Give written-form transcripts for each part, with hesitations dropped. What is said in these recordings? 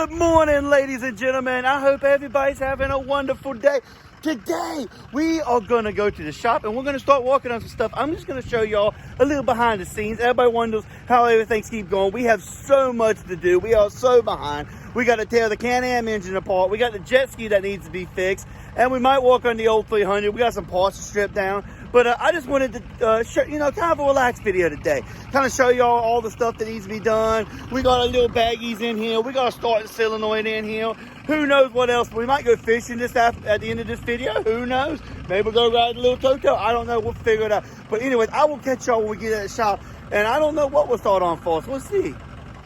Good morning, ladies and gentlemen. I hope everybody's having a wonderful day. Today, we are going to go to the shop and we're going to start working on some stuff. I'm just going to show y'all a little behind the scenes. Everybody wonders how everything's keep going. We have so much to do. We are so behind. We got to tear the Can-Am engine apart. We got the jet ski that needs to be fixed. And we might work on the old 300. We got some parts to strip down. But I just wanted to show, kind of a relaxed video today. Kind of show y'all all the stuff that needs to be done. We got a little baggies in here. We got a starting solenoid in here. Who knows what else? We might go fishing this at the end of this video. Who knows? Maybe we'll go ride a little Toto. I don't know. We'll figure it out. But anyways, I will catch y'all when we get at the shop. And I don't know what we'll start on first. We'll see.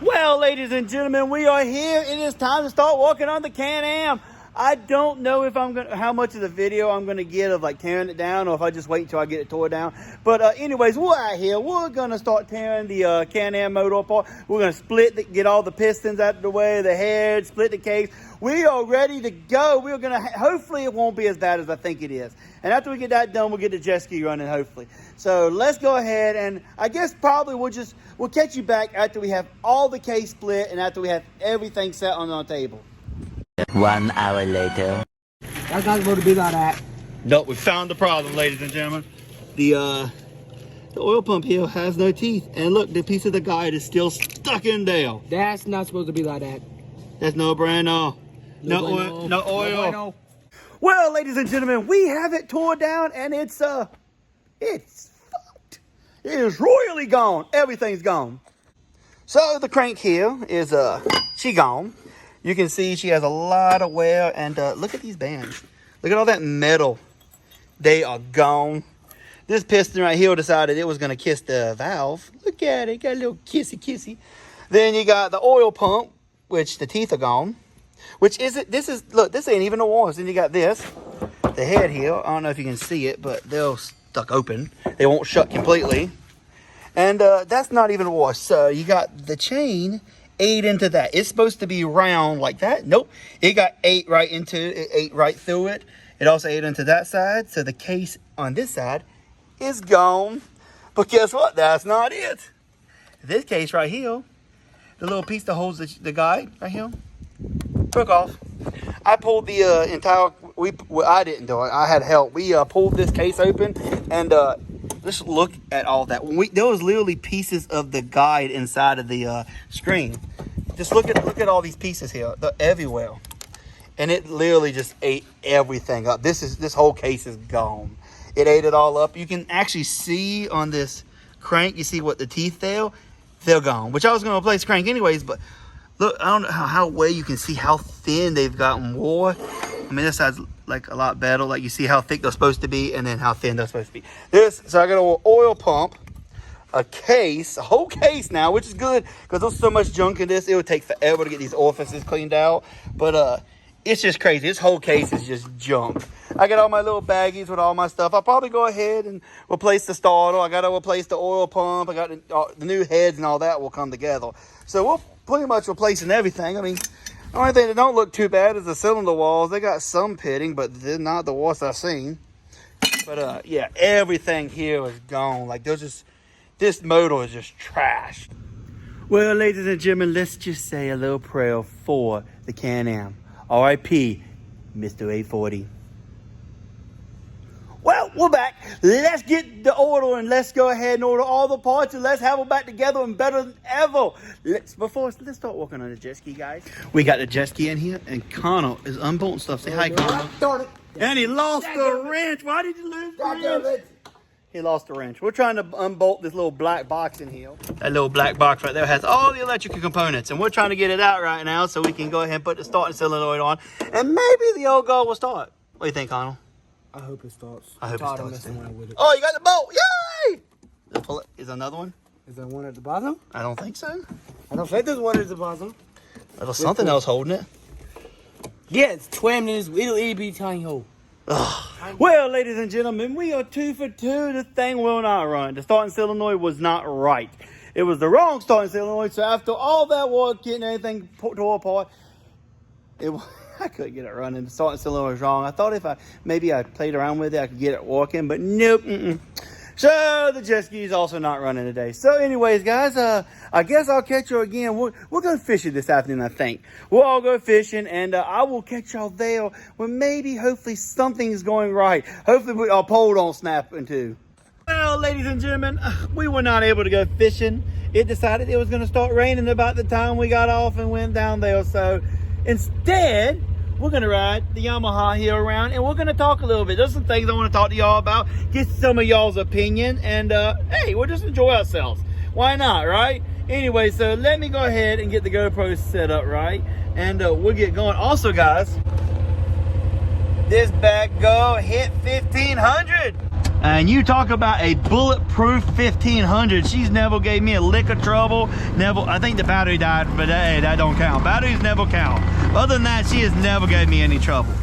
Well, ladies and gentlemen, we are here. It is time to start working on the Can-Am. I don't know if how much of the video I'm gonna get of like tearing it down, or if I just wait until I get it tore down. But anyways, we're out here. We're gonna start tearing the Can-Am motor apart. We're gonna get all the pistons out of the way, the head, split the case. We are ready to go. We're gonna hopefully it won't be as bad as I think it is. And after we get that done, we'll get the jet ski running hopefully. So let's go ahead, and I guess probably we'll catch you back after we have all the case split and after we have everything set on our table. 1 hour later. That's not supposed to be like that. Nope, we found the problem, ladies and gentlemen. The oil pump here has no teeth. And look, the piece of the guide is still stuck in there. That's not supposed to be like that. That's no bueno. No oil. No oil. Well, ladies and gentlemen, we have it tore down and it's fucked. It is royally gone. Everything's gone. So the crank here is she gone. You can see she has a lot of wear, and look at these bands. Look at all that metal. They are gone. This piston right here decided it was going to kiss the valve. Look at it. Got a little kissy. Then you got the oil pump, which the teeth are gone. Look, this ain't even a wash. Then you got this, the head here. I don't know if you can see it, but they're stuck open. They won't shut completely. And that's not even a wash. So you got the chain ate into that. It's supposed to be round like that. Nope. It got ate right through it. It also ate into that side. So the case on this side is gone. But guess what? That's not it. This case right here, the little piece that holds the guide right here, took off. I pulled the entire, I didn't do it. I had help. We pulled this case open and let's look at all that. There was literally pieces of the guide inside of the screen. Just look at all these pieces here. They're everywhere. And it literally just ate everything up. This whole case is gone. It ate it all up. You can actually see on this crank, you see what the teeth there, they're gone. Which I was going to replace crank anyways, but look, I don't know how well you can see how thin they've gotten more. I mean, this side's like a lot better. Like you see how thick they're supposed to be and then how thin they're supposed to be. So I got an oil pump, a whole case now, which is good because there's so much junk in this. It would take forever to get these orifices cleaned out. But it's just crazy. This whole case is just junk. I got all my little baggies with all my stuff. I'll probably go ahead and replace the starter. I got to replace the oil pump. I got the new heads and all that will come together. So we're pretty much replacing everything. I mean, the only thing that don't look too bad is the cylinder walls. They got some pitting, but they're not the worst I've seen. But yeah, everything here is gone. Like this motor is just trashed. Well, ladies and gentlemen, let's just say a little prayer for the Can-Am. R.I.P. Mr. 840. Well, we're back. Let's get the order and let's go ahead and order all the parts and let's have them back together and better than ever. Let's start working on the jet ski, guys. We got the jet ski in here and Connor is unbolting stuff. Say hi, Connor. And he lost the wrench. Why did you lose the wrench? He lost the wrench. We're trying to unbolt this little black box in here. That little black box right there has all the electrical components, and we're trying to get it out right now so we can go ahead and put the starting solenoid on, and maybe the old girl will start. What do you think, Connor? I hope it starts. I hope it starts. With it. Oh, you got the bolt! Yay! Is there another one? Is there one at the bottom? I don't think so. I don't think there's one at the bottom. There's something else holding it. Yeah, it's twin in this it'll be tiny hole. Well, ladies and gentlemen, we are 2 for 2. The thing will not run. The starting solenoid was not right. It was the wrong starting solenoid. So after all that work, getting everything tore apart, I couldn't get it running. The starting solenoid was wrong. I thought if I played around with it, I could get it working, but nope. So the jet ski is also not running today. So anyways, guys, I guess I'll catch you again. We'll go fishing this afternoon, I think. We'll all go fishing, and I will catch y'all there when maybe, hopefully, something's going right. Hopefully, our pole don't snap in two. Well, ladies and gentlemen, we were not able to go fishing. It decided it was going to start raining about the time we got off and went down there. So instead, we're going to ride the Yamaha here around, and we're going to talk a little bit. There's some things I want to talk to y'all about, get some of y'all's opinion, and hey, we'll just enjoy ourselves. Why not, right? Anyway, so let me go ahead and get the GoPro set up, right? And we'll get going. Also, guys, this bad girl hit 1,500. And you talk about a bulletproof 1,500. She's never gave me a lick of trouble. Never. I think the battery died, but hey, that don't count. Batteries never count. Other than that, she has never gave me any trouble.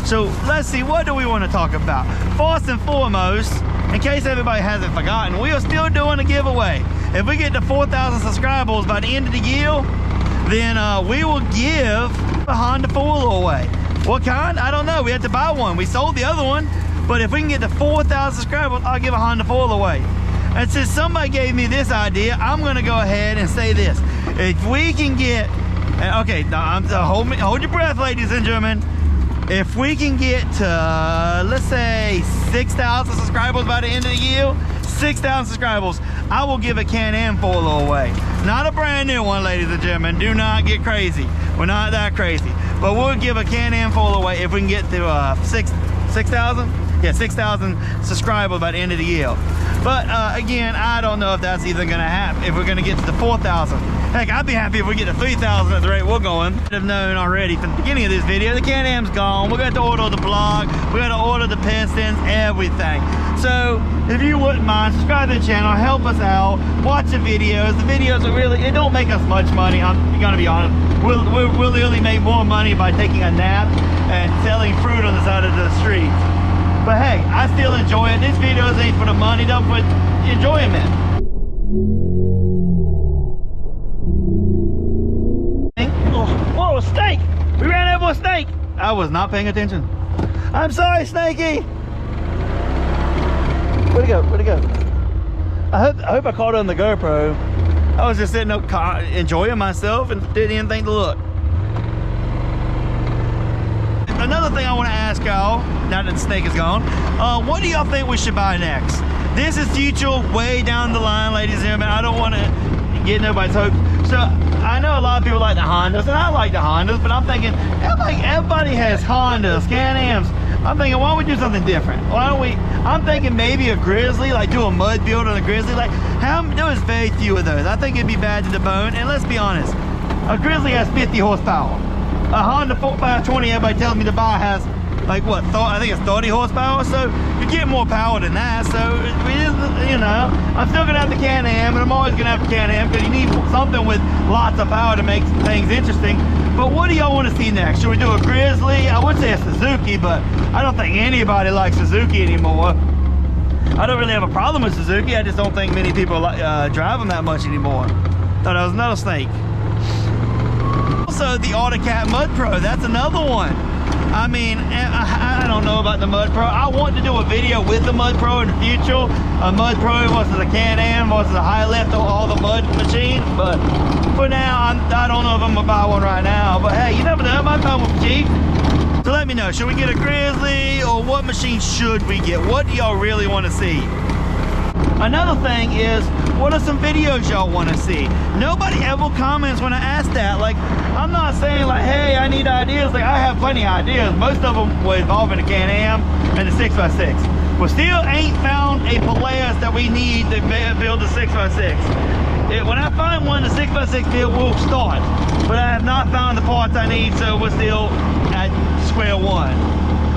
So let's see, what do we want to talk about? First and foremost, in case everybody hasn't forgotten, we are still doing a giveaway. If we get to 4,000 subscribers by the end of the year, then we will give a Honda 4 away. What kind? I don't know. We had to buy one. We sold the other one. But if we can get to 4,000 subscribers, I'll give a Honda 4 away. And since somebody gave me this idea, I'm going to go ahead and say this. If we can get, okay, now hold your breath, ladies and gentlemen. If we can get to, let's say, 6,000 subscribers by the end of the year, 6,000 subscribers, I will give a Can-Am 4 away. Not a brand new one, ladies and gentlemen. Do not get crazy. We're not that crazy. But we'll give a Can-Am 4 away if we can get to 6,000? Yeah, 6,000 subscribers by the end of the year. But again, I don't know if that's even gonna happen, if we're gonna get to the 4,000. Heck, I'd be happy if we get to 3,000 at the rate we're going. I'd have known already from the beginning of this video, the Can-Am's gone. We're going to order the block, we're going to order the pistons, everything. So if you wouldn't mind, subscribe to the channel, help us out, watch the videos. The videos are really, it don't make us much money, I'm gonna be honest. We'll literally make more money by taking a nap and selling fruit on the side of the street. But hey, I still enjoy it. This videos ain't for the money, they're for enjoyment. Whoa, a snake! We ran over a snake! I was not paying attention. I'm sorry, Snakey! Where'd it go? Where'd it go? I hope I caught it on the GoPro. I was just sitting up enjoying myself and didn't even think to look. Another thing I want to ask y'all, now that the snake is gone, what do y'all think we should buy next? This is future, way down the line, ladies and gentlemen. I don't want to get nobody's hopes. So I know a lot of people like the Hondas, and I like the Hondas, but I'm thinking, everybody has Hondas, Can-Ams. I'm thinking, why don't we do something different? Why don't we, I'm thinking maybe a Grizzly, like do a mud build on a Grizzly. Like, there's very few of those. I think it'd be bad to the bone, and let's be honest, a Grizzly has 50 horsepower. A Honda 4x20 everybody tells me to buy has like what, I think it's 30 horsepower, so you get more power than that. So you know, I'm still gonna have the Can-Am, and I'm always gonna have the Can-Am because you need something with lots of power to make things interesting. But what do y'all want to see next? Should we do a Grizzly? I would say a Suzuki, but I don't think anybody likes Suzuki anymore. I don't really have a problem with Suzuki, I just don't think many people drive them that much anymore. Thought that was another snake. Also, the AutoCat Mud Pro, that's another one. I mean, I don't know about the Mud Pro. I want to do a video with the Mud Pro in the future. A Mud Pro versus a Can-Am versus a high lift or all the mud machines. But for now, I don't know if I'm gonna buy one right now. But hey, you never know, it might come with cheap. So let me know, should we get a Grizzly, or what machine should we get? What do y'all really want to see? Another thing is, what are some videos y'all want to see? Nobody ever comments when I ask that. Like, I'm not saying like, hey, I need ideas. Like, I have plenty of ideas. Most of them will involve in the Can-Am and the 6x6. We still ain't found a Polaris that we need to build the 6x6. When I find one, the 6x6 build will start. But I have not found the parts I need, so we're still at square one.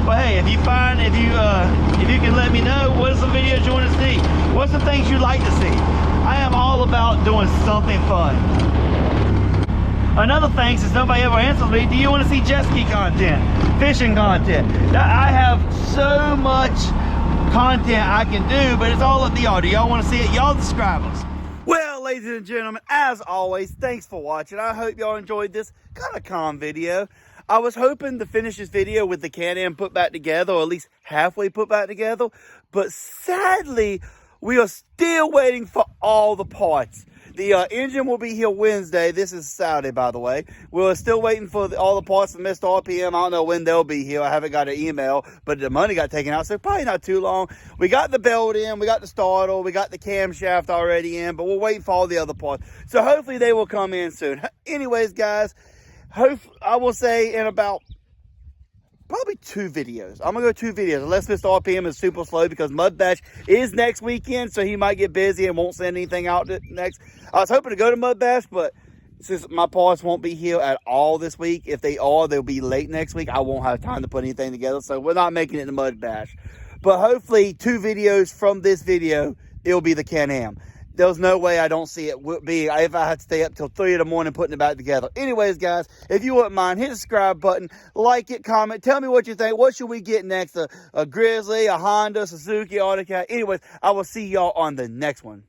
But hey, if you can let me know, what are some videos you want to see? What's some things you like to see? I am all about doing something fun. Another thing, since nobody ever answers me, do you want to see jet ski content, fishing content? I have so much content I can do, but it's all up to y'all. Do y'all want to see it? Y'all subscribers. Well, ladies and gentlemen, as always, thanks for watching. I hope y'all enjoyed this kind of calm video. I was hoping to finish this video with the Can-Am put back together, or at least halfway put back together, but sadly, We are still waiting for all the parts. The engine will be here Wednesday. This is Saturday, by the way. We're still waiting for all the parts from Mr. RPM. I don't know when they'll be here. I haven't got an email, but the money got taken out, so probably not too long. We got the belt in. We got the startle. We got the camshaft already in, but we're waiting for all the other parts. So hopefully they will come in soon. Anyways, guys, I will say in about probably 2 videos. I'm going to go 2 videos. Unless Mr. RPM is super slow because Mud Bash is next weekend, so he might get busy and won't send anything out next. I was hoping to go to Mud Bash, but since my parts won't be here at all this week, if they are, they'll be late next week. I won't have time to put anything together, so we're not making it to Mud Bash. But hopefully 2 videos from this video, it'll be the Can-Am. There's no way I don't see it being, if I had to stay up till 3 in the morning putting it back together. Anyways, guys, if you wouldn't mind, hit the subscribe button, like it, comment, tell me what you think. What should we get next? A Grizzly, a Honda, Suzuki, Autocat? Anyways, I will see y'all on the next one.